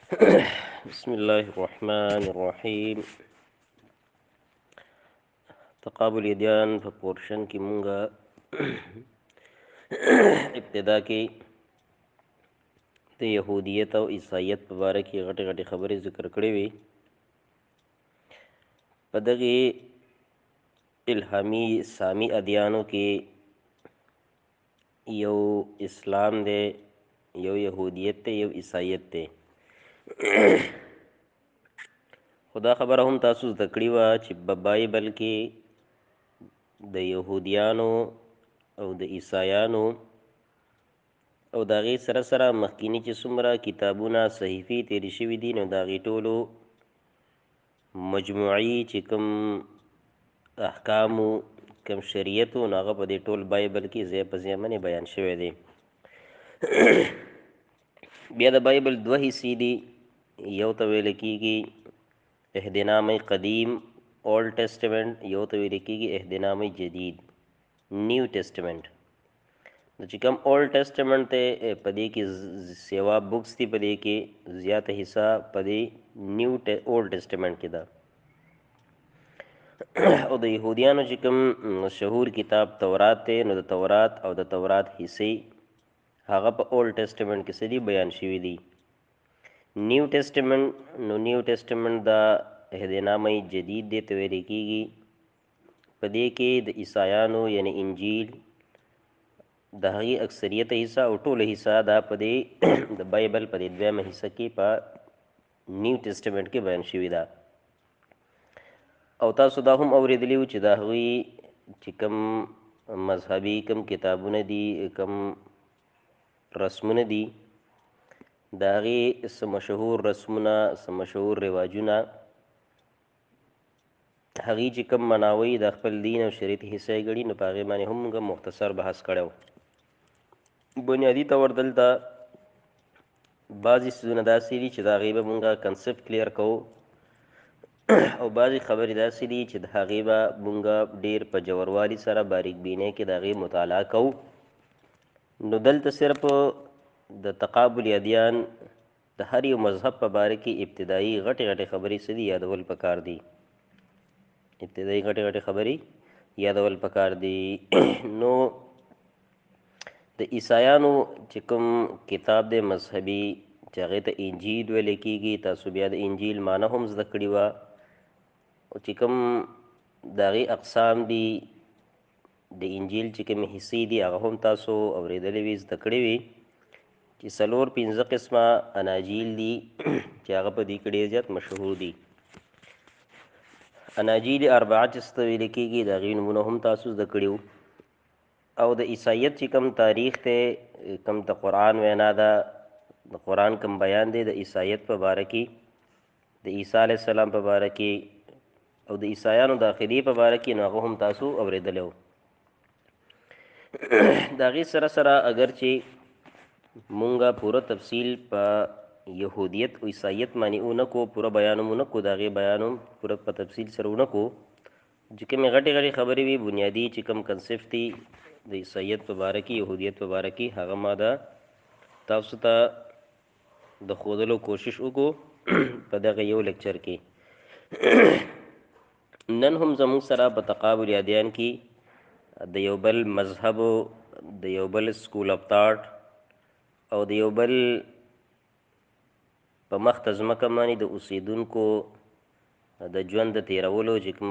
بسم الله الرحمن الرحیم. تقابل یدیان په پورشن کې مونږه ابتدا کې د یهودیت او عیسایت په باره کې غټې غټې خبرې ذکر کړې وي. په دغې الهامي سامي ادیانو کې یو اسلام دی، یو یهودیت دی، یو عیسایت دی. خدا خبره هم تاسو زده کړې وه چې په بایبل کې د یهودیانو او د عیسایانو او د هغې سره سره مخکیني چې څومره کتابونه صحیفې تېرې شوي دي، نو د هغې ټولو مجموعي چې کوم احکامو، کوم شریعت و، نو هغه په دې ټول بایبل کې ځای په ځای باندې بیان شوی دی. بیا د بایبل دوه حصې دي. یو ته ویل کېږي اهدنامه قدیم اولډ ټیسټمنټ، یو ته ویل کېږي اهدنامه جدید نیو ټیسټمنټ. نو چې کوم اولډ ټیسټمنټ دی په دې کې سیوا بکس دي، په دې کې زیاته حصہ په دې نیو اولډ ټیسټمنټ کې ده. او د یهودیانو چې کوم مشهور کتاب تورات دی، نو د تورات او د تورات حصې هغه په اولډ ټیسټمنټ کې څه دي بیان شوي دي. نیو ټیسټمنټ، نو نیو ټیسټمنټ دا اهدنامه جدید دی ته ویل کېږي. په دې کې د عیسایانو یعنی انجیل د هغې اکثریت حصہ او ټوله حصہ دا په دې د بایبل په دې دویمه حصہ کې په نیو ټیسټمنټ کې بیان شوي ده. او تاسو دا هم اورېدلي وو چې د هغوی چې کوم مذهبي کوم کتابونه دي، کوم رسمونه دي، د هغې څه مشهور رسمونه، څه مشهور رواجونه، هغې چې کوم مناوی د خپل دین او شریعت حصه یې ګڼي، نو په هغې باندې هم موږ مختصر بحث کړی و. بنیادي طور دلته بعضې څیزونه داسې دي چې د هغې به موږ کنسپټ کلیر کوو، او بعضې خبرې داسې دي چې د هغې به موږ ډېر په جوروالي سره باریک بینۍ کې د هغې مطالعه کوو. نو دلته صرف د تقابل ادیان د هر یو مذهب په باره کې ابتدایي غټې غټې خبرې څه دي یادول پکار دي. ابتدایي غټې غټې خبرې یادول پکار دي. نو د عیسایانو چې کوم کتاب دی مذهبي چې هغې ته انجیل ویلی کېږي، تاسو بیا د انجیل معنی هم زده کړې وه. او چې کوم د هغې اقسام دي، د انجیل چې کومې حصې دي هغه هم تاسو اورېدلې وي، زده کړې وي چې 4-5 قسمه اناجیل دي چې هغه په دې کې ډېر زیات مشهور دي. اناجیل اربعه چې څه ته ویل کېږي، د هغې نومونه هم تاسو زده کړي وو. او د عیسایت چې کوم تاریخ دی، کوم د قرآن وینا ده، د قرآن کوم بیان دی د عیسایت په باره کې، د عیسی علیه السلام په باره کې، او د عیسایانو د عقیدې په باره کې، نو هغه هم تاسو اورېدلی و. د هغې سره سره اگر چې مونږه پوره تفصیل په یهودیت او عیسایت باندې ونه کو، پوره بیان هم ونه کو، د هغې بیان هم پوره په تفصیل سره ونه کو، چې کومې غټې غټې خبرې وي، بنیادي چې کوم کنسپټ دي د عیسایت په باره کې، یهودیت په باره کې، هغه ما ده تاسو ته د ښودلو کوشش وکړو په دغه یو لیکچر کې. نن هم زموږ سره په تقابل ادیان کې د یو بل مذهب، د یو بل سکول اف تاټ او د یو بل په مخته ځمکه باندې د اوسېدونکو د ژوند د تېرولو چې کوم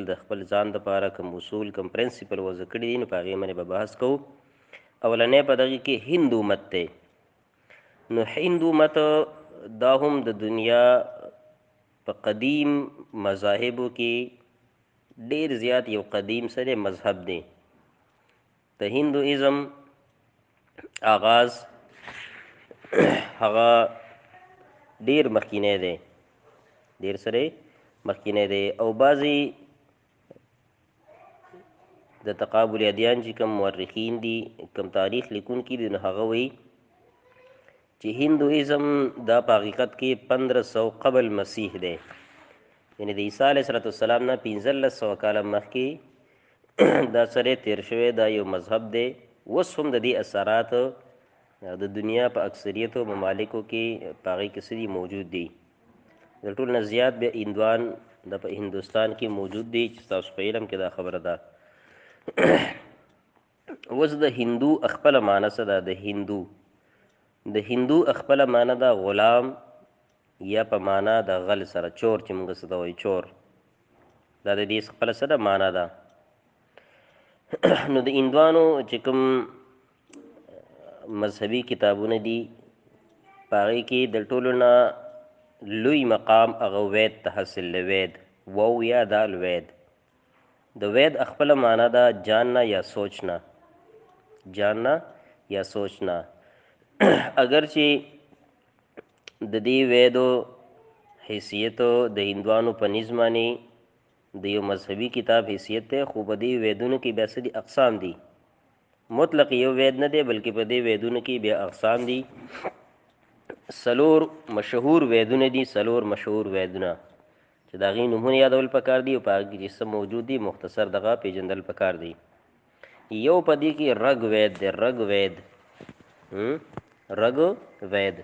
د خپل ځان دپاره کوم اصول، کوم پرنسپل وضع کړي دي، نو په هغې باندې به بحث کوو. اولنی په دغې کې هندو مت دی. نو هندو مت دا هم د دنیا په قدیم مذاهبو کې ډېر زیات یو قدیم څه دی مذهب دی. د هندوازم آغاز هغه ډېر مخکینی دی، ډېر څه دی مخکینی دی. او بعضې د تقابل ادیان چې کوم مورخین دي، کوم تاریخ لیکونکي دي، نو هغه وایي چې هندوازم دا په حقیقت کې 1500 قبل مسیح دی، یعنې د عیسی علیه السلام نه 1500 کاله مخکې دا سره تیر شوی، دا یو مذهب دی. اوس هم د دې اثرات د دنیا په اکثریتو ممالکو کې په هغې کې څه دي موجود دي. د ټول نه زیات بیا هندوان د په هندوستان کې موجود دي چې تاسو په علم کې دا خبره ده. اوس د هندو خپله معنی څه ده؟ د هندو خپله معنی ده غلام، یا په معنا د غل سره چور چې موږ څه ته وایو چور. دا د دې خپله څه ده معنا ده. نو د هندوانو چې کوم مذهبي کتابونه دي په هغې کې د ټولو نه لوی مقام هغه وید ته حاصل دی. وید وو یا دال وید. د وید خپله معنا ده جاننا یا سوچنا. جاننا یا سوچنا. اگر چې د دې ویدو حیثیت د هندوانو په نظم باندې د یو مذهبي کتاب حیثیت دی، خو په دې ویدونو کې بیا څه دي اقسام دي. مطلق یو وید نه دی بلکې په دې ویدونو کې بیا اقسام دي. څلور مشهور ویدونه دي، څلور مشهور ویدونه چې د هغې نومونه یادول پکار دي او په هغې کې چې څه موجود دي مختصر دغه پیژندل پکار دي. یو په دې کې رګ وید دی. رګ وید رګ وید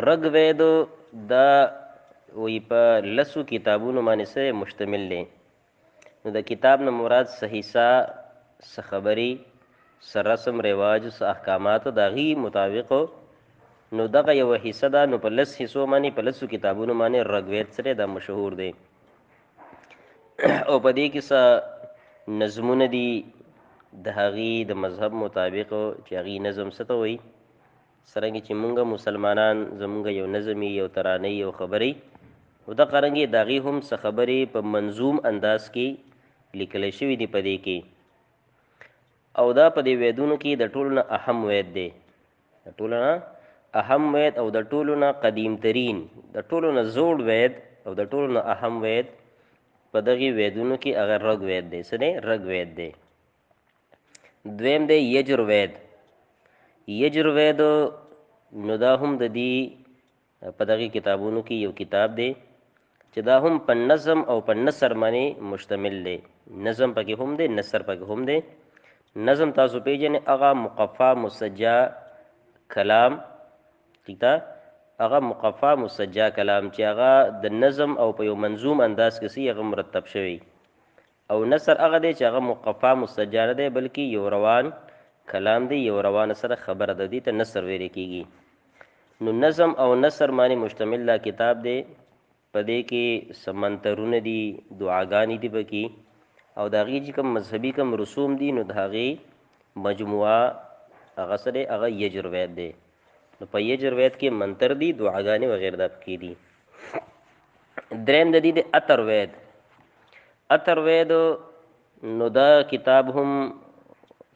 رګ وید دا وی په لسو کتابونو باندې څه مشتمل دی. نو د کتاب نه مراد څه حصه، څه خبرې، څه رسم رواج، څه احکاماتو د هغې مطابق نو دغه یوه حصه ده. نو په لس حصو باندې په لسو کتابونو باندې رګ وید سره دا مشهور دی. او په دې کې څه نظمونه دي د هغې د مذهب مطابق چې هغې نظم څه ته وایي. څرنګه چې موږ مسلمانان زموږ یو نظم یو ترانه یو خبرې، او دغه رنګې د هغې هم څه خبرې په منظوم انداز کې لیکلی شوي دي په دې کې. او دا په دې ویدونو کې د ټولو نه اهم وید دی. د ټولو نه اهم وید او د ټولو نه قدیم ترین، د ټولو نه زوړ وید او د ټولو نه اهم وید په دغې ویدونو کې هغه رګ وید دی. څه دی؟ رګ وید دی. دویم دی یجر وید. یجر وید نو دا هم د دې په دغې کتابونو کې یو کتاب دی چې دا هم په نظم او په نثر باندې مشتمل دی. نظم پکې هم دی، نثر پکې هم دی. نظم تاسو پیژنئ، هغه مقفا مسجع کلام، ٹھیک ده؟ هغه مقفا مسجع کلام چې هغه د نظم او په یو منظوم انداز کې هغه مرتب شوی. او نثر هغه دی چې هغه مقفا مسجع نه دی بلکې یو روان کلام دی، یو روان سره خبره ده. دې ته نثر ویل کېږي. نو نظم او نثر باندې مشتمل دا کتاب دی. په دې کې سمنترونه دي، دعاګانې دي پکې، او د هغې چې کوم مذهبي کوم رسوم دي نو د هغې مجموعه هغه څه دی، هغه یجر وید دی. نو په یجر وید کې منتر دي، دعاګانې وغیره دا پکې دي. دریم د دې د عطر وید. عطر وید نو دا کتاب هم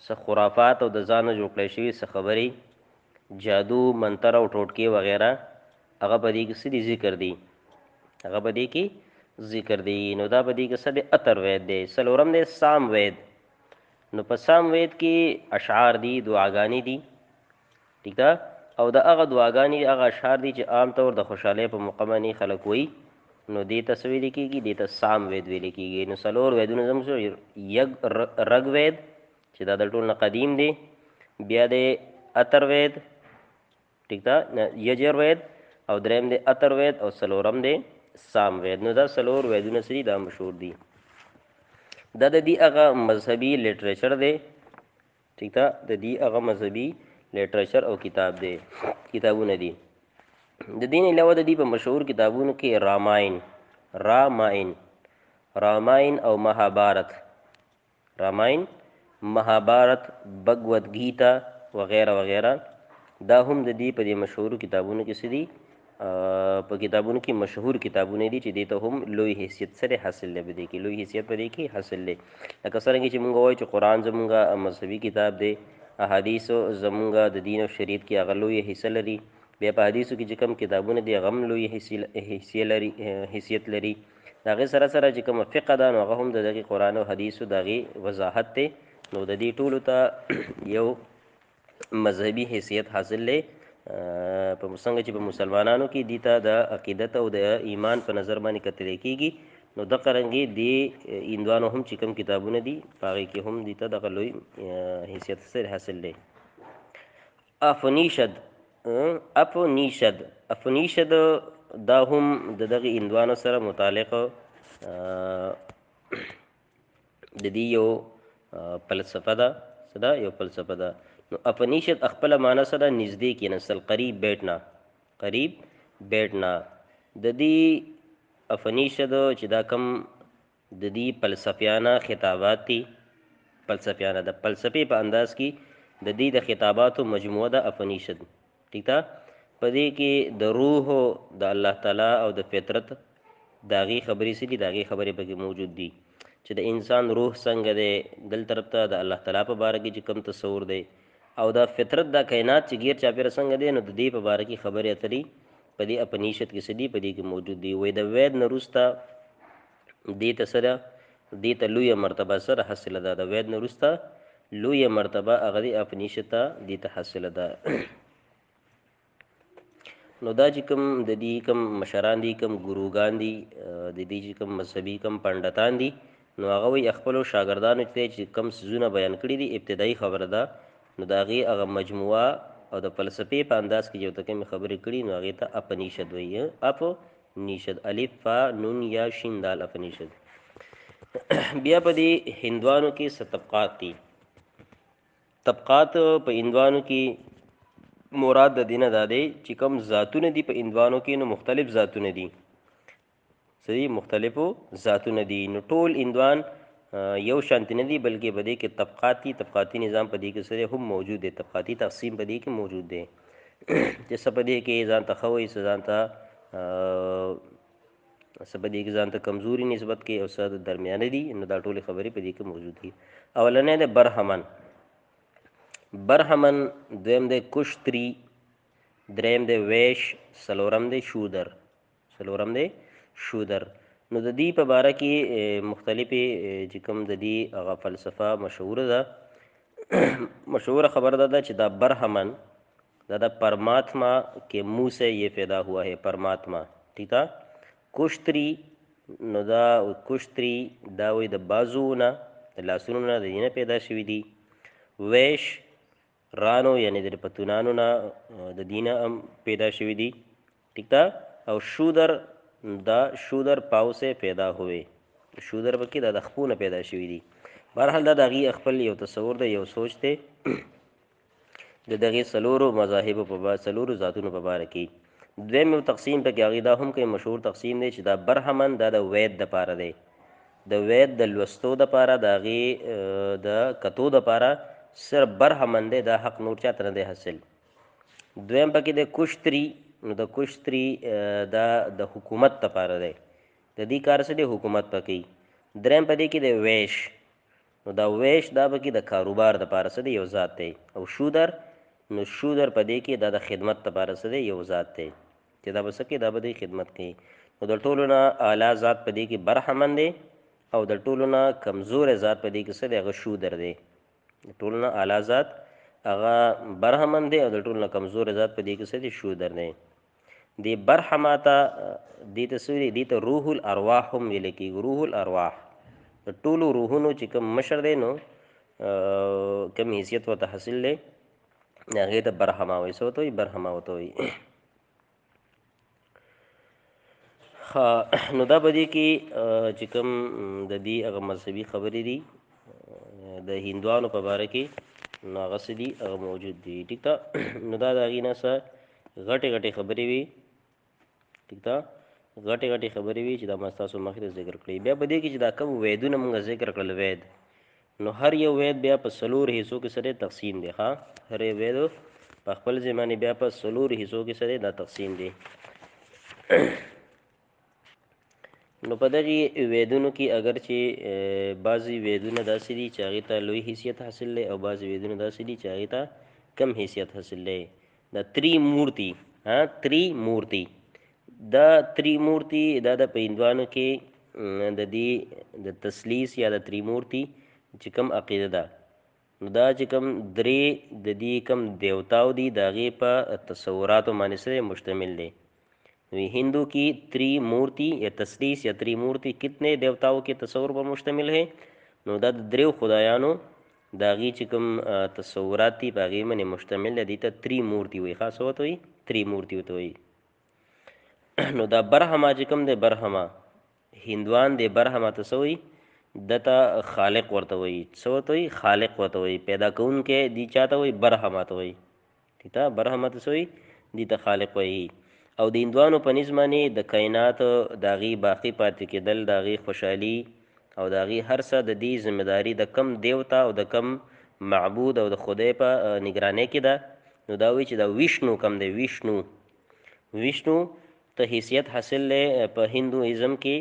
څه خرافات او د ځانه جوړ کړی شوي څه خبرې، جادو، منتر او ټوټکې وغیره هغه په دې کې څه دي ذکر دي، هغه په دې کې ذکر دی. نو دا په دې کې څه دی؟ عطر وید دی. څلورم دی سام وید. نو په سام وید کې اشعار دي، دعاګانې دي، ٹھیک ده؟ او د هغه دعاګانې هغه اشعار دي چې عام طور د خوشحالۍ په موقع باندې خلک وایي. نو دې ته څه ویل کېږي؟ دې ته سام وید ویل کېږي. نو څلور ویدونه زموږ رګ وید چې دا د ټول نه قدیم دی، بیا دی عطر وید، ٹھیک ده؟ یجر وید، او دریم دی عطر وید، او څلورم دی سام وید. نو دا څلور ویدونه څه دي؟ دا مشهور دي. دا د دې هغه مذهبي لیټریچر دی، ٹھیک ده؟ د دې هغه مذهبي لیټریچر او کتاب دی، کتابونه دي. د دې نه علاوه د دې په مشهور کتابونو کې راماین او مهابارت، راماین، مهابارت، بھگوت گیتا وغیرہ وغیرہ دا هم د دې په دې مشهورو کتابونو کې څه دي؟ په کتابونو کې مشهور کتابونه دي چې دې ته هم لوی حیثیت سره حاصل دی. په دې کې لوی حیثیت په دې کې حاصل دی. لکه څرنګه چې موږ وایو چې قرآن زموږ مذهبي کتاب دی، احادیثو زموږ د دین او شریعت کې هغه لوی حصه لري. بیا په حدیثو کې چې کوم کتابونه دي هغه هم لوی حیثیت لري. د هغې سره سره چې کومه فقه ده نو هغه هم د دغې قرآن او حدیثو د هغې وضاحت دی. نو د دې ټولو ته یو مذهبي حیثیت حاصل دی. په څنګه چې په مسلمانانو کې دې ته د عقیدت او د ایمان په نظر باندې کتلی کېږي، نو دغه رنګې دې هندوانو هم چې کوم کتابونه دي په هغې کې هم دې ته دغه لوی حیثیت سره حاصل دی. افنیشد اپنیشد افنیشد دا هم د دغه اندوانو سره متعلق د دې یو فلسفه ده. څه ده؟ یو فلسفه ده. نو اپنیشد خپله معنی څه ده؟ نږدې کېنستل، قریب بیٹھنا، قریب بیٹھنا. د دې اپنیشد چې دا کم د دې فلسفیانه خطابات دي، فلسفیانه د فلسفې په انداز کې د دې د خطاباتو مجموعه ده اپنیشد. ٹھیک ده؟ په دې کې د روح د الله تعالی او د فطرت د هغې خبرې څه دي؟ د هغې خبرې پکې موجود دي چې د انسان روح څنګه دی، دل طرف ته د الله تعالی په باره کې چې کوم تصور دی، او دا فطرت دا کائنات چې غیر چاپېره څنګه دی، نو د دې په باره کې خبرې اترې په دې اپنیشد کې څه دي؟ په دې کې موجود دي. وایي د وید نه وروسته دې ته څه ده؟ دې ته لویه مرتبه سره حاصله ده. د وید نه وروسته لویه مرتبه هغه د اپنیشد ته دې ته حاصله ده. نو دا چې کوم د دې کوم مشران دي، کوم ګروګان دي، د دې چې کوم مذهبي کوم پنډتان دي، نو هغه وایي خپلو شاګردانو ته چې کوم څیزونه بیان کړي دي، ابتدایي خبره ده، نو د هغې هغه مجموعه او د فلسفې په انداز کې چې ورته کومې خبرې کړي، نو هغې ته اپنیشد وایي. اپنیشد، الف فا نون یا شین دال، اپنیشد. بیا په دې هندوانو کې څه طبقات دي. طبقات په هندوانو کې مراد د دینه دا دی چې کوم ذاتونه دي په هندوانو کې، نو مختلف ذاتونه دي. صحیح، مختلفو ذاتونه دي. نو ټول هندوان یو شانتي نه دي، بلکې په دې کې طبقات دي. طبقاتي نظام په دې کې سره هم موجود دی، طبقاتي تقسیم په دې کې موجود دی. چې څه په دې کې ځان ته ښه وایي، څه ځان ته څه په دې کې ځان ته کمزوري نسبت کوي، او څه درمیانه دي. نو دا ټولې خبرې په دې کې موجود دي. اولنی دی برهمن. برهمن، دویم دی کشتری، دریم دی ویش، څلورم دی شودر. څلورم دی شودر. نو د دې په باره کې مختلفې چې کوم د دې هغه فلسفه مشهوره ده. مشهوره خبر ده چې دا برهمن دا پرماتما کے منہ سے یہ پیدا ہوا ہے، پرماتما. ٹھیک ہے. کشتری، نو دا کشتری دا وایي د بازو نه، د لاسونو نه، د دې نه پیدا شوي دي. ویش، رانو یعنی د پتونانو نه، د دې نه هم پیدا شوي دي. ٹھیک ده. او شودر، دا شودر پاو سے پیدا ہوئے. شودر پکې دا د خپو نه پیدا شوي دي. بهرحال دا د هغې خپل یو تصور دی، یو سوچ دی د دغې څلورو مذاهبو په څلورو ذاتونو په باره کې. دویم یو تقسیم پکې هغې دا هم کوي، مشهور تقسیم دی چې دا برهمن دا د وید دپاره دی، د وید د لوستو دپاره، د هغې د کتو دپاره صرف برهمن دی، دا حق نور چاته نه دی حاصل. دویم پکې د کشتری، نو د کشتری دا د حکومت دپاره دی، د دې کار څه دی؟ حکومت پکې. دریم په دې کې د ویش، نو دا ویش دا پکې د کاروبار دپاره څه دی؟ یو ذات دی. او شودر، نو شودر په دې کې دا د خدمت دپاره څه دی؟ یو ذات دی چې دا به څه کوي؟ دا به د خدمت کوي. نو د ټولو نه اعلی ذات په دې کې برهمن دی، او د ټولو نه کمزوری ذات په دې کې څه دی؟ هغه شودر دی. د ټولو نه اعلی ذات هغه برهمن دی، او د ټولو نه کمزوری ذات په دې کې څه دی؟ شودر دی. دې برهما ته دې ته څه ویلي؟ دې ته روح الارواح هم ویلی کېږي. روح الارواح د ټولو روحونو چې کوم مشر دی، نو کوم حیثیت ورته حاصل دی، هغې ته برهما وایي. څه ورته وایي؟ برهما ورته وایي. نو دا په دې کې چې کوم د دې هغه مذهبي خبرې دي د هندوانو په باره کې، نو هغه څه دي؟ هغه موجود دي. ټیک ده. نو دا د هغې نه څه غټې غټې خبرې وي. ټیک ده. غټې غټې خبرې وي چې دا ما ستاسو مخې ته ذکر کړئ. بیا په دې کې چې دا کوم ویدونه مونږ ذکر کړل، وید، نو هر یو وید بیا په څلور حصو کې سره تقسیم دی. ها، هر یو وید په خپل ځای باندې بیا په څلور حصو کې سره دا تقسیم دی. نو په دغې ویدونو کې اگر چې بعضې ویدونه داسې دي چې هغې ته لوی حیثیت حاصل دی، او بعضې ویدونه داسې دي چې هغې ته کم حیثیت حاصل دی. دا تریمورتی، تریمورتی، دا تریمورتی دا د په هندوانو کې د دې د تثلیث یا د تریمورتی چې کوم عقیده ده، نو دا چې کوم درې د دې کوم دیوتاو دي، د هغې په تصوراتو باندې سره مشتمل دی. हिंदू की त्रिमूर्ति या तसलीस या त्रिमूर्ति कितने देवताओं के तस्वर पर मुश्तमिल है? नो दा द्रेव खुदायानो د هغې چې کوم تصورات دي په هغې باندې مشتمل دی. دې ته تریمورتي وایي. ښه څه ورته وایي؟ تریمورتي ورته وایي. نو دا برهما چې کوم دی، برهما هندوان دی، برهما ته څه وایي؟ دته خالق ورته وایي. څه ورته وایي؟ خالق ورته وایي. پیدا کوونکی دی چاته وایي؟ برهما ته وایي. ٹھیک ده؟ برهما ته څه وایي؟ دې ته خالق وایي. او د هندوانو په نسبت باندې د کائنات د هغې باقي پاتې کېدل، د هغې خوشحالي او د هغې هر څه د دې ذمهداري د کم دیوتا او د کم معبود او د خدای په نگرانۍ کې ده. نو دا وایي چې دا ویشنو کم دی، ویشنو ته حیثیت حاصل دی په هندوازم کې،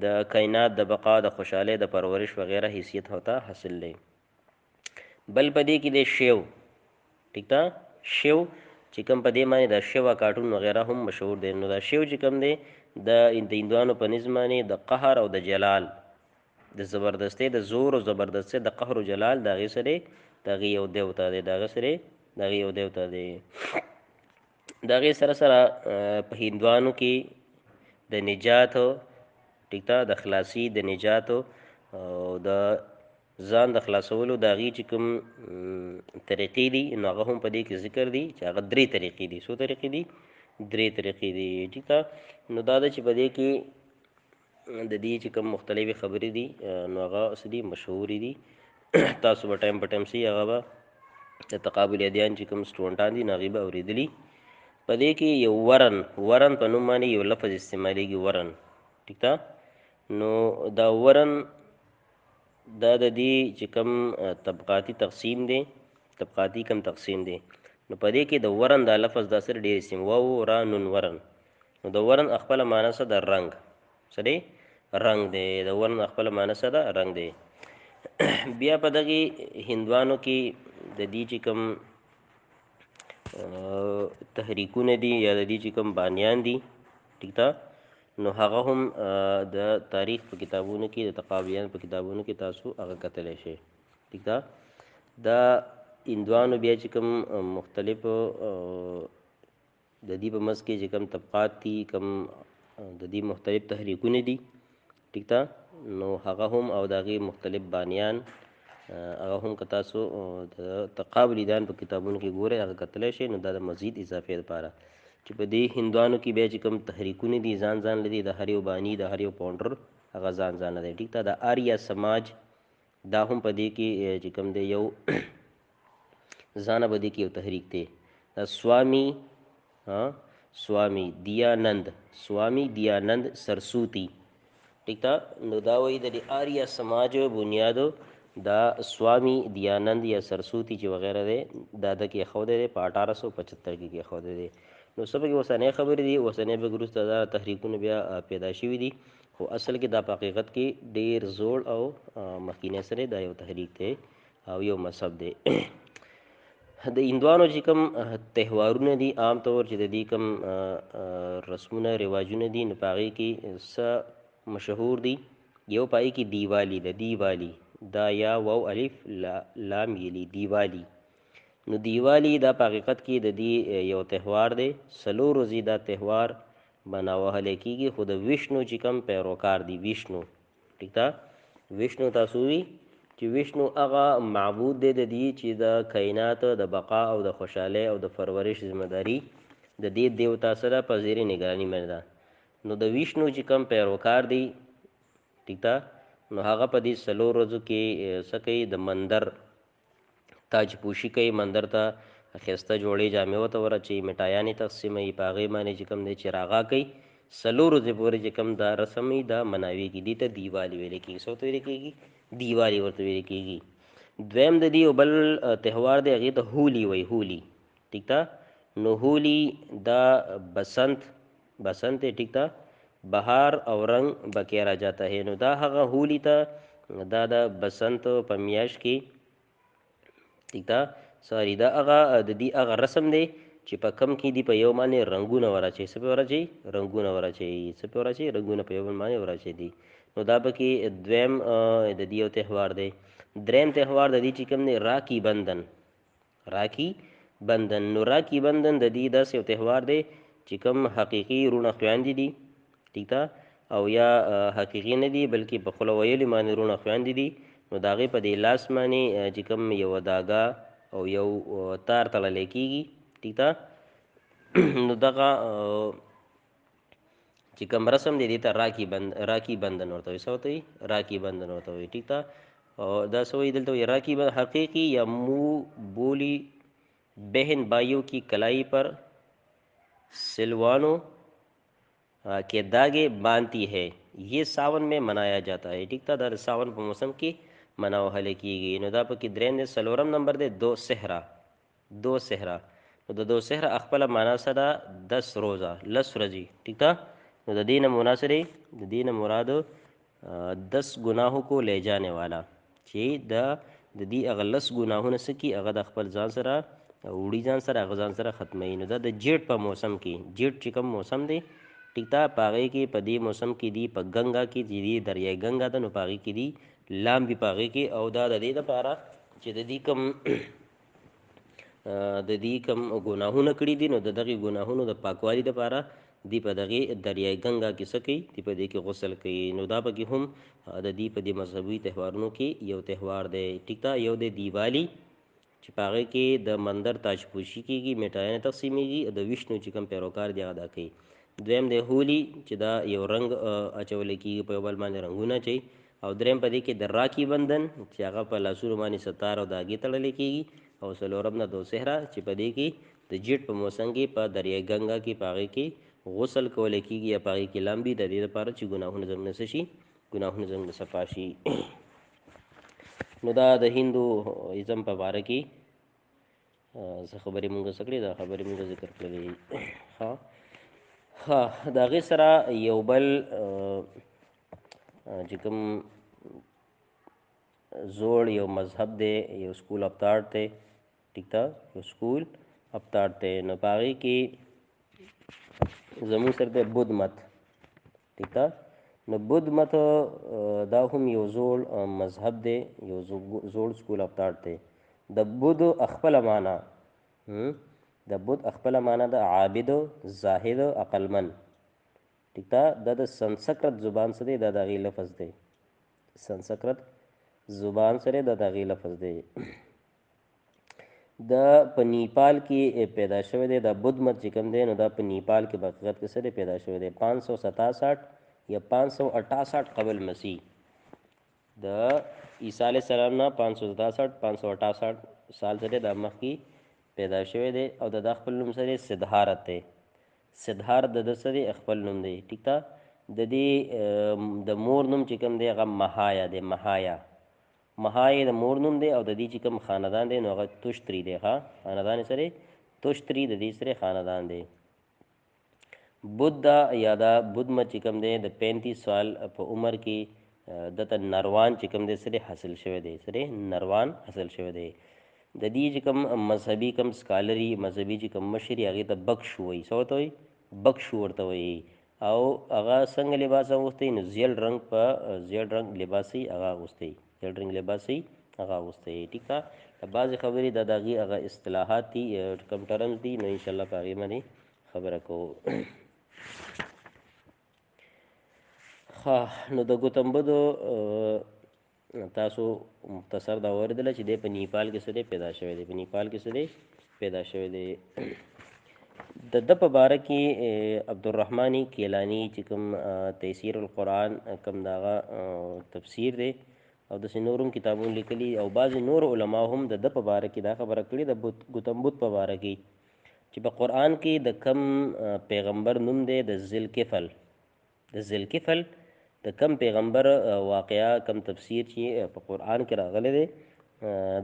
د کائنات د بقا، د خوشحالۍ، د پرورش وغیرہ حیثیت ہوتا حاصل دی. بل په دې کې دی شیو. ٹھیک ده؟ شیو چې کوم په دې باندې د شیوا کارټون وغیرہ هم مشهور دی. نو دا شیو چې کوم دی د هندوانو په نسبت باندې د قهر او د جلال، د زبردستۍ، د زور او زبردستۍ، د قهر او جلال د هغې سره د هغې یو دیوتا دی، د هغه سره د هغې یو دیوتا دی. د هغې سره سره په هندوانو کې د نجات، ټیک ده، د خلاصي، د نجات او د ځان د خلاصولو د هغې چې کوم طریقې دي، نو هغه هم په دې کې ذکر دي چې هغه 3 طریقې دي. څو طریقې دي؟ 3 طریقې دي. ټیک ده؟ نو دا ده چې په دې کې د دې چې کوم مختلفې خبرې دي نو هغه څه دي؟ مشهورې دي. تاسو به ټایم په ټایم سي هغه به د تقابل ادیان چې کوم سټوډنټان دي نو هغې به اورېدلي. په دې کې یو ورن په نوم باندې یو لفظ استعمالیږي، ورن. ټیک ده؟ نو دا ورن دا د دې چې کوم طبقاتي تقسیم دی، طبقاتي کم تقسیم دی. نو په دې کې د ورن دا لفظ دا سره ډېر استعمال، واو را نون ورن. نو د ورن خپله معنی څه ده؟ رنګ. څه دی؟ رنګ دی. د ورن خپله معنی څه ده؟ رنګ دی. بیا په دغې هندوانو کې د دې چې کوم تحریکونه دي یا د دې چې کوم بانیان دي، ټیک ده، نو هغه هم د تاریخ په کتابونو کې، د تقابلیان په کتابونو کې تاسو هغه کتلی شئ. ټیک ده؟ دا هندوانو بیا چې کوم مختلف د دې په منځ کې چې کوم طبقات دي، کوم د دې مختلف تحریکونه دي، ټیک ده، نو هغه هم او د هغې مختلف بانیان هغه هم که تاسو د تقابل ادیان په کتابونو کې ګورئ هغه کتلی شئ. نو دا د مزید اضافې لپاره چې په دې هندوانو کې بیا چې کوم تحریکونه دي ځان لري، د هر یو بانی، د هر یو پاونډر هغه ځان لري. ټیک ده؟ د آریا سماج دا هم په دې کې چې کوم دی یو ځانه په دې کې یو تحریک دی. دا سوامی دیانند سرسوتی. ٹھیک ده؟ نو دا وایي د آریا سماج بنیاد دا سوامی دیانند یا سرسوتی چې وغیرہ دی دا د کې ایښودی دی په 1875 کې ایښودی دی. نو څه پکې اوسنۍ خبرې دي، اوسنۍ پکې وروسته دا تحریکونه بیا پیدا شوي دي، خو اصل کې دا په حقیقت کې ډېر زوړ او مخکینی سره دا یو تحریک دی او یو مذهب دی. د هندوانو چې کوم تهوارونه دي، عام طور چې د دې کوم رسمونه رواجونه دي، نو په هغې کې څه مشهور دي؟ یو پای کې دیوالی ده. دیوالی دا یا واو الف لام یلی، دیوالی. نو دیوالی دا په حقیقت کې د دې یو تهوار دی. 4 ورځې دا تهوار مناوهلی کېږي، خو د ویشنو چې کوم پیروکار دی، ویشنو. ټیک ده؟ ویشنو تاسو وی چې ویشنو هغه معبود دی د دې چې د کائنات د بقا او د خوشحالۍ او د پرورش ذمهداري د دې دیوتا سره په زیر نگراني باندې ده. نو د ویشنو چې کوم پیروکار دی، ټیک ده، نو هغه په دې 4 ورځو کې څه کوي؟ د مندر تاج پوشي کوي، مندر ته ښایسته جوړې جامې ورته ورچوي، مټایانې تقسیموي، په هغې باندې چې کوم دی چراغا کوي. 4 ورځې پورې چې کوم دا رسم وي دا مناویږي. دې ته دیوالی ویل کېږي. څه ورته ویل کېږي؟ دیوالی ورته ویل کېږي. دویم د دې یو بل تهوار دی، هغې ته هولي وایي. هولي. ټیک ده؟ نو هولي دا بسنت دی. ټیک ده؟ بهار او رنگ بکیا را جاتا ہے. نو دا هغه هولي ته دا د بسنت په میاشت کې، ټیک ده، ساري دا هغه د دې هغه رسم دی چې په کم کې دی په یو باندې رنګونه ورچوي. څه پې ورچوي؟ رنګونه ورچوي. څه پې ورچوي؟ رنګونه په یو بل باندې ورچوي دي. نو دا پکې دویم د دې یو تهوار دی. دریم تهوار د دې چې کوم دی راکي بندن. راکي بندن. نو راکي بندن د دې داسې یو تهوار دی چې کوم حقیقي رونه خویندې دي، ټیک ده، او یا حقیقي نه دي بلکې په خوله ویلې باندې رونه خویندې دي، نو د هغې په دې لاس باندې چې کوم یوه داګه او یو تار تړلی کېږي. ټیک ده. نو دغه چې کوم رسم دی دې ته راکي بندن ورته وایي. څه ورته وایي؟ راکي بندن ورته وایي. ټیک ده. دا څه وایي دلته؟ وایي راکي بندن حقیقی یا منہ بولی बहन भाइयों की कलाई पर सिलवानों के दागे बांधती है. ये सावन में मनाया जाता है. ठीक था. دا सावन په موسم کې مناوهله کیږي. نو دا پکې درېیم دی. څلورم نمبر دی دو صحرا. دو صحرا. نو د دو صحرا خپله معنا څه ده؟ 10 روزه، 10 ورځې. ٹھیک ده. نو د دې نه مناسب دی، د دې نه مراد 10 ګناهو کو لے جانے والا، چې د دې هغه 10 ګناهونه څه کي، هغه د خپل ځان سره وړي، ځان سره هغه ځان سره ختموي. نو دا د جیټ په موسم کې، جیټ چې کوم موسم دی ټیک ده، په هغې کې په دې موسم کې دي په ګنګا کې چې دي دریای ګنګا ده، نو په هغې کې دي لامبي په هغې کې. او دا د دې دپاره چې د دې کوم ګناهونه کړي دي، نو د دغې ګناهونو د پاکوالي دپاره دی په دغې دریای ګنګا کې څه کوي؟ دی په دې کې غسل کوي. نو دا پکې هم د دې په دې مذهبي تهوارونو کې یو تهوار دی. ټیک ده. یو دی دیوالی چې په هغې کې د مندر تاجپوشي کېږي، میټایانې تقسیمېږي، د وشنو چې کوم پیروکار دی هغه دا کوي. دویم دی هولي چې دا یو رنګ اچولی کېږي، په یو بل باندې رنګونه اچوي. او دریم په دې کې د راکي بندن چې هغه په لاسونو باندې ستار او داګې تړلی کېږي. او څلورم نه دو صحرا چې په دې کې د جیټ په موسم کې په دریای ګنګا کې په هغې کې غسل کولی کېږي یا په هغې کې لامبي، د دې لپاره چې ګناهونه زموږ نه څه شي؟ ګناهونه زموږ نه صفا شي. نو دا د هندو ازم په باره کې څه خبرې مونږ څه کړې، دا خبرې مونږ ذکر کړلې. ها د هغې سره یو بل چې کوم زوړ یو مذهب دی، یو سکول آف تاټ دی. ټیک ده. یو سکول آف تاټ دی. نو په هغې کې زموږ سره دی بود مت. ټیک ده. نو بود مت دا هم یو زوړ مذهب دی، یو زوړ سکول آف تاټ دی. د بود خپله معنا د بود خپله معنا د عابد، زاهد، عقلمند. ټیک ده. دا د سنسکرت زبان څه دی؟ دا د هغې لفظ دی. سنسکرت زبان سره دا د هغې لفظ دی. دا په نیپال کې پیدا شوی دی. دا بود مت چې کوم دی، نو دا په نیپال کې په حقیقت کې څه دی پیدا شوی دی؟ 567 یا 568 قبل مسیح. د عیسی علیه السلام نه 567 568 سال سره دا مخکې پیدا شوی دی. او د خپل نوم سره سدھارت دی. سدھارت د څه دی؟ خپل نوم دی. ټیک ده. د دې د مور نوم چې کوم دی هغه مهایا دی. مهایا د مور نوم دی. او د دې چې کوم خاندان دی نو هغه توشتري دی. ها خاندان سره توشتري د دې سره خاندان دی. بودا یا دا بود مت چې کوم دی د 35 سال په عمر کې دته نروان چې کوم دی سره حاصل شوی دی. سره نروان حاصل شوی دی. د دې چې کوم مذهبي کوم سکالري مذهبي چې کوم مشري هغې ته بکشو وایي. څه ورته وایي؟ بکشو ورته وایي. او هغه څنګه لباس اغوستی؟ نو زیړ رنګ په زیړ رنګ لباسي هغه اغوستی. زیړ رنګ لباسي هغه اغوستی. ټیک ده. بعضې خبرې د هغې هغه اصطلاحات دي، کوم ټرمز دي، نو انشاءالله په هغې باندې خبره کوو. نو د ګوتم بدو تاسو مختصر دا واورېدله چې دی په نیپال کې څه دی پیدا شوی دی. په نیپال کې څه دی پیدا شوی دی. د ده په باره کې عبدالرحمن کیلانی چې کوم تیسیر القرآن کوم د هغه تفسیر دی او داسې نور هم کتابونه لیکلي، او بعضې نور علما هم د ده په باره کې دا خبره کړې د ګوتم بدھ په باره کې چې په قرآن کې د کم پیغمبر نوم دی د ذوالکفل. د ذوالکفل د کم پیغمبر واقعه کم تفسیر چې په قرآن کې راغلی دی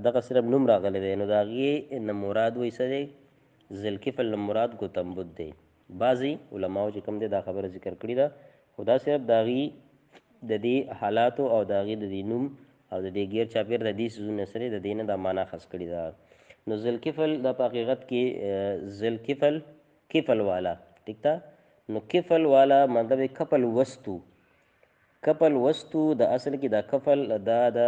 دغه صرف نوم راغلی دی، نو د هغې نه مراد وایي څه دی؟ ذوالکفل نه مراد ګوتم بدھ دی. بعضې علماو چې کوم دی دا خبره ذکر کړې ده، خو دا صرف د هغې د دې حالاتو او د هغې د دې نوم او د دې ګیر چاپېر د دې څیزونه سره د دې نه دا معنا خاص کړې ده. نو ذوالکفل دا په حقیقت کې ذوالکفل کفل والا. ټیک ده. نو کفل والا مطلب کپل وستو. کپل وستو د اصل کې دا کفل دا د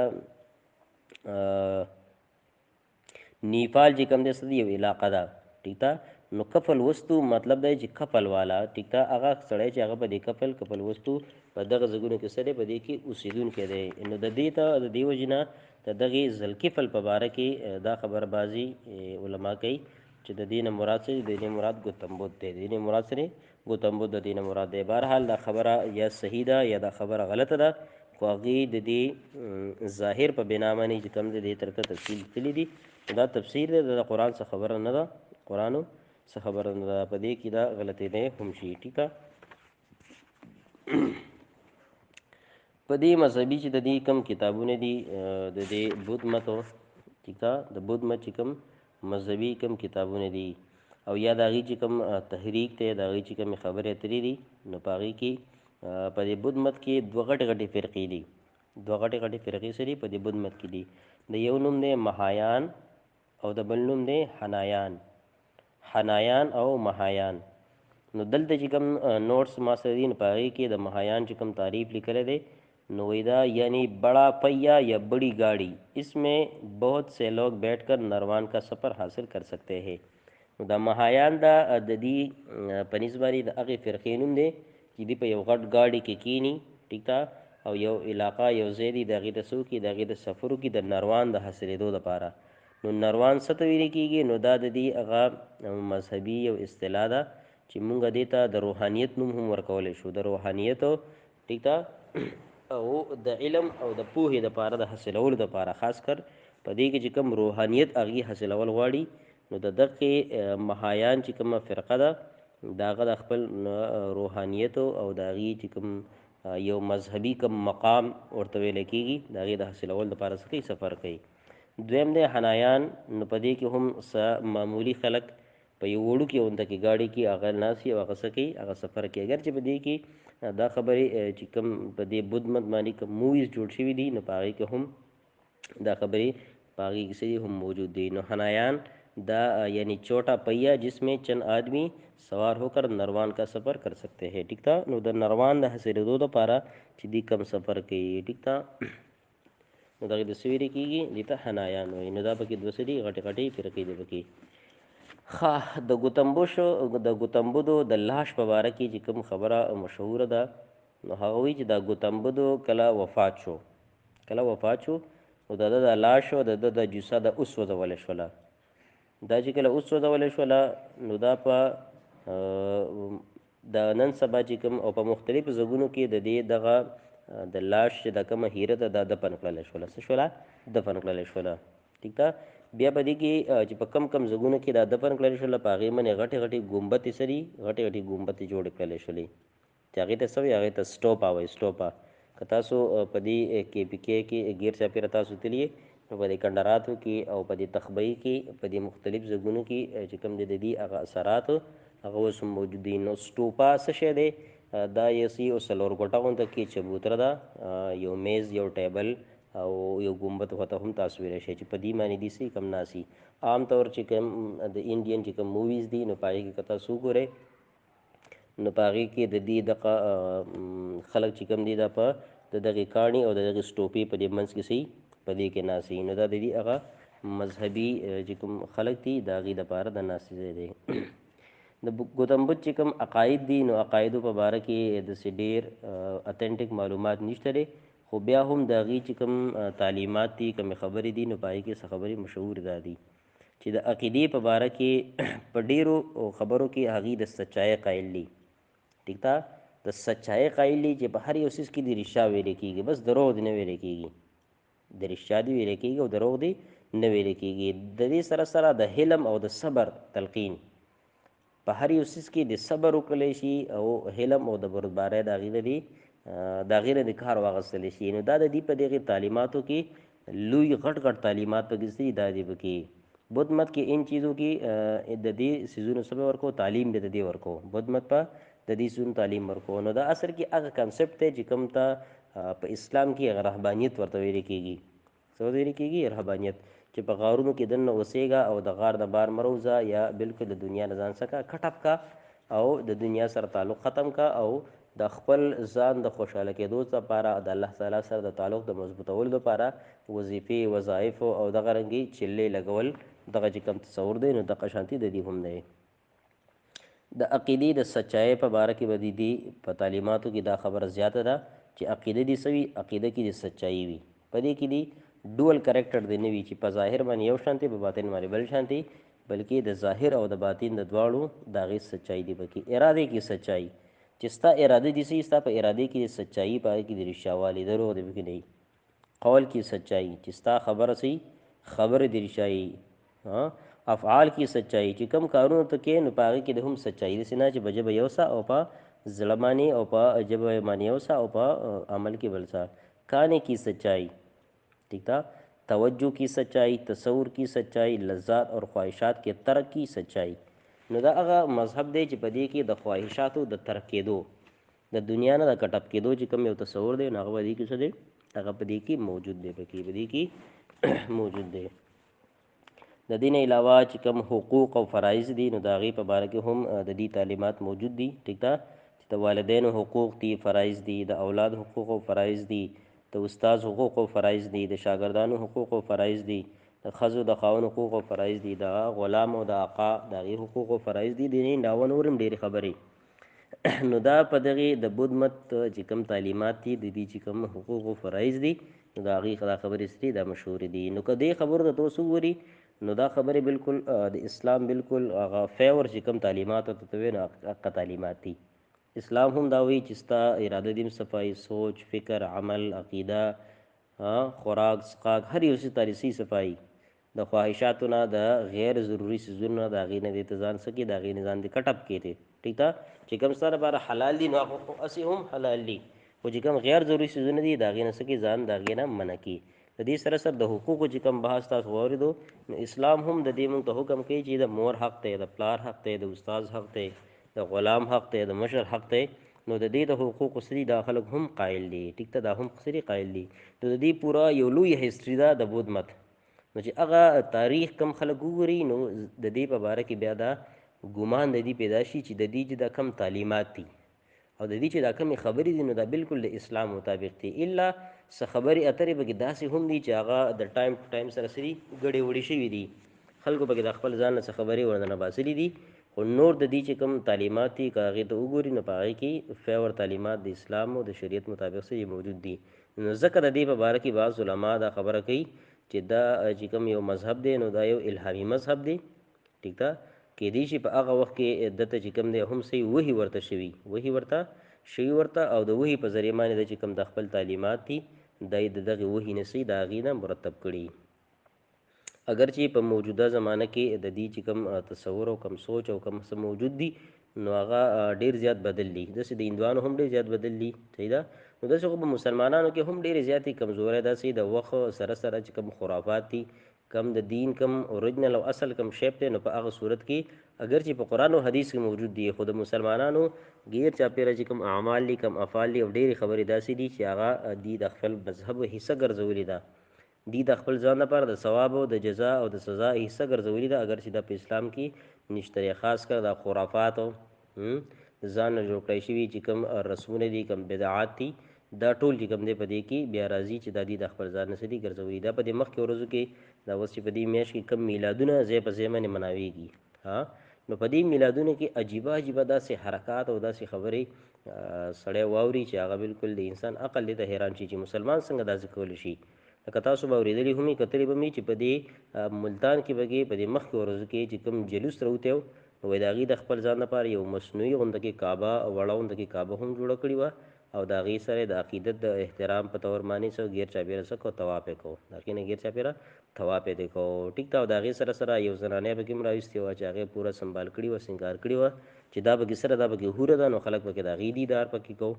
نیپال چې کوم دی څه دی؟ یو علاقه ده. ټیک ده. نو کفل وستو مطلب دی چې کفل والا ټیک ده هغه سړی چې هغه په دې کفل وستو په دغه ځایونو کې څه دی په دې کې اوسېدونکی دی نو د دې ته د دې وجې نه د دغې ذوالکفل په باره کې دا خبربازي علما کوي چې د دې نه مراد څه دی د دې مراد ګوتمبد دی د دې نه مراد څه دی ګوتمبد د دې نه مراد دی بهرحال دا خبره یا صحیح ده یا دا خبره غلطه ده خو هغې د دې ظاهر په بنا باندې چې کوم دی د دې طرفه تفصیل تللی دي دا تفسیر دی د قرآن څه خبره نه ده قرآنو څه خبره نه ده په دې کې دا غلطۍ دی هم شي ټیک ده په دې مذهبي چې د دې کوم کتابونه دي د دې بودھ مت ټیک ده د بودھ مت چې کوم مذهبي کوم کتابونه دي او یا د هغې چې کوم تحریک دی د هغې چې کومې خبرې اترې دي نو په هغې کې په دې بودھ مت کې دوه غټې فرقې دي دوه غټې فرقې څه دي په دې بودھ مت کې دي د یو نوم دی مهایان او د بل نوم دی حنایان او مهایان نو دلته چې کوم نوٹس ما سره دي نو په هغې کې د مهایان چې کوم تعریف لیکلی دی نو ویدا یعنی بڑا پہیا یا بڑی گاڑی اس میں بہت سے لوگ بیٹھ کر نروان کا سفر حاصل کر سکتے ہیں نو دا مهایان دا د دې په نسبت باندې د هغې فرقې نوم دی چې دوی په یو غټ ګاډي کې کینی ټیک ده او یو علاقه یو ځای دی د هغې ته څه وکړي د هغې د سفر وکړي د نروان د حاصلېدو دپاره نو نروان څه ته ویل کېږي نو دا د دې هغه مذهبي یو اصطلاح ده چې مونږ دې ته د روحانیت نوم هم ورکولی شو د روحانیت ټیک ده او د علم او د پوهې دپاره د حاصلولو دپاره خاص کر په دې کې چې کوم روحانیت هغې حاصلول غواړي نو د دغې مهایان چې کومه فرقه ده د هغه د خپل روحانیت او د هغې چې کوم یو مذهبي کوم مقام ورته ویلی کېږي د هغې د حاصلولو دپاره څه کوي سفر کوي دویم دی حنایان نو په دې کې هم معمولي خلک په یو وړوکې غونډه کې ګاډي کې هغه ناست وي او هغه څه کوي هغه سفر کوي اگر چې په دې کې دا خبرې چې کوم په دې بودھ مت باندې کوم موویز جوړ شوي دي نو په هغې کې هم دا خبرې په هغې کې هم موجود دي نو حنایان دا یعنی چوٹا پہیا جس میں چند آدمی سوار ہو کر نروان کا سفر کر سکتے ہیں ٹھیک تھا نو د نروان د حاصلېدو دپاره چې دوی کم سفر کوي ټیک تھا نو دغې د څه ویلې کېږي دې ته حنایان وایي نو دا پکې دوه څه دي غټې فرقې دي پکې د ګوتمبدو د لاش په باره کې چې کوم خبره مشهوره ده نو هغه وایي چې دا ګوتمبدو کله وفات شو نو د ده د لاش او د ده د جثه د اوس وځولی شوله دا چې کله اوس وځولی شوله نو دا په د نن سبا چې کوم او په مختلفو ځایونو کې د دې دغه د لاش چې د کومه هیره ده دا دفن کړلی شوله څه شوله دفن کړلی شوله ټیک ده بیا په دې کې چې په کم ځایونو کې دا دفن کړلی شوله په هغې باندې غټې ګنبدې څه دي غټې ګنبدې جوړې کړلی شولې چې هغې ته څه وایي هغې ته سټوپا وایي سټوپا که تاسو په دې کې ګیر چاپېره تاسو تللی نو په دې کندراتو کې او په دې تخبۍ کې په دې مختلف ځایونو کې چې کوم د دې هغه اثرات هغه اوس هم موجود دي نو سټوپا څه شی دی دا یو څلور ګوټه غونډه کې چبوتره ده یو میز یو ټیبل او یو ګنبد ورته هم تاسو ویلی شئ چې په دې باندې دي څه کم ناسي عام طور چې کوم د انډین چې کوم موویز دي نو په هغې کې که تاسو وګورئ نو په هغې کې د دې دغه خلک چې کوم دي دا په د دغې کاڼي او د دغې سټوپې په دې منځ کې صحیح په دې کې ناستي نو دا د دې هغه مذهبي چې کوم خلک دي د هغې دپاره د ناستې ځای دی د ګوتمبد چې کوم عقاید دي نو عقایدو په باره کې داسې ډېر اتنټیک معلومات نشته دی خو بیا هم د هغې چې کوم تعلیمات دي کومې خبرې دي نو په هغې کې څه خبرې مشهور دا دي چې د عقیدې په باره کې په ډېرو خبرو کې هغې د سچای قایل دي ټیک ده د سچای قایل دي چې په هر یو څیز کې د رښتیا ویلې کېږي بس دروغ دې نه ویلې کېږي د رښتیا دې ویلې کېږي او دروغ دې نه ویلې کېږي د دې سره د حلم او د صبر تلقین په هر یو څیز کې د صبر وکړلی شي او حلم او د بردبارۍ د هغې نه د کار واخیستلی شي نو دا د دې په دغې تعلیماتو کې لوی غټ تعلیمات پکې څه دي دا دي پکې بدھ مت کې ان چیزوں کی د دې څیزونو څه به ورکو تعلیم به د دې ورکو بدھ مت په د دې څیزونو تعلیم ورکو نو دا اصل کې هغه کنسپټ دی چې کوم ته په اسلام کې هغه رهبانیت ورته ویلې کېږي څه ورته ویلې کېږي رهبانیت چې په غارونو کې دننه اوسېږه او د غار د بار مروځه یا بالکل د دنیا نه ځان څخه کټ اپ کا او د دنیا سره تعلق ختم کا او د خپل ځان د خوشحاله کېدو لپاره د الله تعالی سره د تعلق د مضبوطولو لپاره وظیفې وظایف او دغه رنګې چلې لګول دغه چې کوم تصور دی نو دغه شانتي د دې هم دی د عقیدې د سچای په باره کې به دي په تعلیماتو کې دا خبره زیاته ده چې عقیده دې څه وي، عقیده کې د سچایي وي. په دې کې دي ډول کریکټر دی نه وي چې په ظاهر باندې یو شانتي په باطن باندې بل شانتي، بلکې د ظاهر او د باطن د دواړو د هغې سچایي دی پکې. اراده کې سچایي چې ستا اراده دي سي، ستا په اراده کې د سچایي په هغې کې د رښتیاوالي دروغ دی پکې نه وي. قول کې سچایي چې ستا خبره سي، خبره د رښتیایي. افعال کې سچایي چې کم کارونه ته کې نو په هغې کې د هم سچایي داسې نه چې په ژبه یو څه او په زړه باندې او په ژبه باندې یو څه او په عمل کې بل څه. کھانے کی سچائی، ٹھیک تھا، توجہ کی سچائی، تصور کی سچائی، لذات اور خواہشات کے ترک کی سچائی. نو دا هغه مذهب دی چې په دې کې د خواهشاتو د ترک کېدو، د دنیا نه د کټپ کېدو چې کوم یو تصور دی نو هغه په دې کې څه دی، هغه په دې کې موجود دی، په دې کې موجود دی. د دې نه علاوه چې کوم حقوق او فرایض دي نو د هغې په باره کې هم د دې تعلیمات موجود دي. ټیک ده، چې د والدینو حقوق دي، فرایض دي، د اولاد حقوق او فرایض دي، د استاد حقوق او فرایض دي، د شاګردانو حقوق او فرایض دي، د ښځو د خاوند حقوق او فرایض دي، د غلام او د آقا د هغې حقوق او فرایض دي. د دې علاوه نور هم ډېرې خبرې نو دا په دغې د بود مت چې کوم تعلیمات دي، د دې چې کوم حقوق او فرایض دي نو د هغې دا خبرې څه دي، دا مشهورې دي. نو که دې خبرو ته تاسو وګورئ نو دا خبرې بالکل د اسلام بالکل هغه فیور چې کوم تعلیمات ته وایي نو هغه تعلیمات دي. اسلام هم دا وایي چې ستا اراده دې صفایي، سوچ، فکر، عمل، عقیده، خوراک، څښاک، هر یو څه تاریخي صفایي، د خواهشاتو نه، د غیر ضروري څیزونو نه، د هغې نه دې ته ځان څه کړي، د هغې نه ځان دې کټ اپ کړي. ټیک ده، چې کوم ستا لپاره حلال دي نو هغه خو هسې هم حلال دي، خو چې کوم غیر ضروري څیزونه دي د هغې نه څه کړي، ځان د هغې نه منع کړي. د دې سره سره د حقوقو چې کوم بحث تاسو واورېدو نو اسلام هم د دې موږ ته حکم کوي چې د مور حق دی، د پلار حق دی، د استاد حق دی، د غلام حق دی، د مشر حق دی. نو د دې د حقوقو څه دي دا خلک هم قایل دي. ټیک ته، دا هم څه دي، قایل دي. نو د دې پوره یو لوی هسټري ده د بود مت. نو چې هغه تاریخ کم خلک وګوري نو د دې په باره کې بیا دا ګمان د دې پیدا شي چې د دې چې دا کم تعلیمات دي او د دې چې دا کمې خبرې دي نو دا بالکل د اسلام مطابق دي. الا څه خبرې اترې پکې داسې هم دي چې هغه د ټایم ټو ټایم سره څه دي، ګډې وډې شوي دي، خلکو پکې د خپل ځان نه څه خبرې ورننه باسلي دي. خو نور د دې چې کوم تعلیمات دي که هغې ته وګوري نو په هغې کې فیور تعلیمات د اسلام او د شریعت مطابق څه موجود دي. نو ځکه د دې په باره کې بعض علما دا خبره کوي چې دا چې کوم یو مذهب دی نو دا یو الهامي مذهب دی. ټیک ده، کېدای شي په هغه وخت کې دته چې کوم دی هم صحیح وحي ورته شوي، وحي ورته شوي ورته او د وحي په ذریعه باندې د چې کوم د خپل تعلیمات دي دا د دغې وحي نه صحیح د هغې نه مرتب کړي. اگر چې په موجوده زمانه کې د دې چې کوم تصور او کم سوچ او کم څه موجود دي نو هغه ډېر زیات بدل دي. داسې د هندوانو هم ډېر زیات بدل دي، صحیح ده. نو داسې خو په مسلمانانو کې هم ډېرې زیاتې کمزورۍ داسې د وخت سره سره چې کوم خرافات دي، کم د دین کم اوریجنل او اصل کم شیپ دی نو په هغه صورت کې اگر چې په قرآن او حدیث کې موجود دي خو د مسلمانانو غیر چاپېره چې کوم اعمال دي، کم افعال دي او ډېرې خبرې داسې دي چې هغه دي د خپل مذهب حصه ګرځولې ده، دی د خپل ځان لپاره د ثواب او د جزا او د سزا حصه ګرځولې ده. اگر چې دا په اسلام کې نشته دی، خاص کر د خرافات او ځان نه جوړ کړی شوي چې کوم رسمونه دي، کوم بدعات دي، دا ټول چې کوم دی په دې کې بیا راځي چې دا دي د خپل ځان نه څه دي ګرځولي. دا په دې مخکې ورځو کې دا اوس چې په دې میاشت کې کم میلادونه ځای په ځای باندې مناویږي، نو په دې میلادونو کې عجیبه عجیبه داسې حرکات او داسې خبرې سړی واوري چې هغه بالکل د انسان عقل دې ته حیران شي چې مسلمان څنګه داسې کولی شي. لکه تاسو به اورېدلي هم کتلي به مې چې په دې ملتان کې به په دې مخکې ورځو کې چې کوم جلوس راوتی و نو وایي د هغې د خپل ځان لپاره یو مصنوعي غونده کې کعبه، وړه غونده کې کعبه هم جوړه کړې وه او د هغې سره د عقیدت د احترام په طور باندې څه غیر چاپېره څه کو طواف یې کو، د هغې نه غیر چاپېره طواف یې دی کو. ټیک ده، او د هغې سره سره یو زنانه پکې هم راویستې وه چې هغې پوره سنبال کړې وه، سینګار کړې وه چې دا پکې سره دا پکې حوره ده نو خلک پکې د هغې دیدار پکې کو.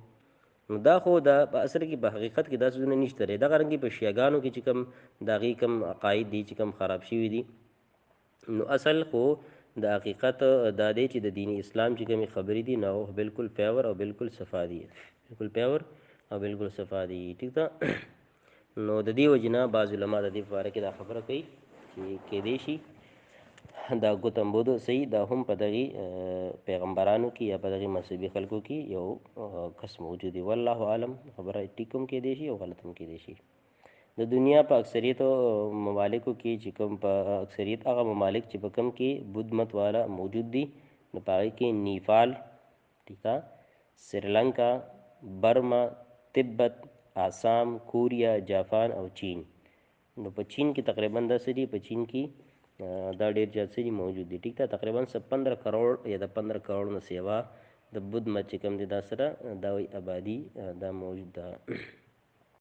نو دا خو دا په اصل کې په حقیقت کې دا څیزونه نشته دی. دغه رنګې په شیعګانو کې چې کوم د هغې کوم عقاید دي چې کوم خراب شوي دي نو اصل خو د حقیقت دا دی چې د دین اسلام چې کومې خبرې دي نو بالکل پیور او بالکل صفا دي، بالکل پیور او بالکل صفا دي. ټیک ده نو د دې وجې نه بعض علما د دې په باره کې دا خبره کوي چې کیدای شي دا ګوتم بودو صحیح دا هم په دغې پیغمبرانو کې یا په دغې مذهبي خلکو کې یو کس موجود دی. والله عالم، خبره ټیک هم کیدای شي او غلط هم کیدای شي. د دنیا په اکثریت ممالکو کې چې کوم په اکثریت هغه ممالک چې په کوم کې بود مت والا موجود دي نو په هغې کې نیپال، ٹھیک ده، سریلنکا، برما، تبت، آسام، کوریا، جاپان او چین. نو په چین کې تقریبا داسې دي، په چین کې دا ډېر زیات څه دي موجود دي. ٹھیک ده، تقریبا 15 کروڑ یا د 15 کروڑ نه سیوا د بود مت چې کوم دي دا سره دا وایي آبادي دا موجود ده.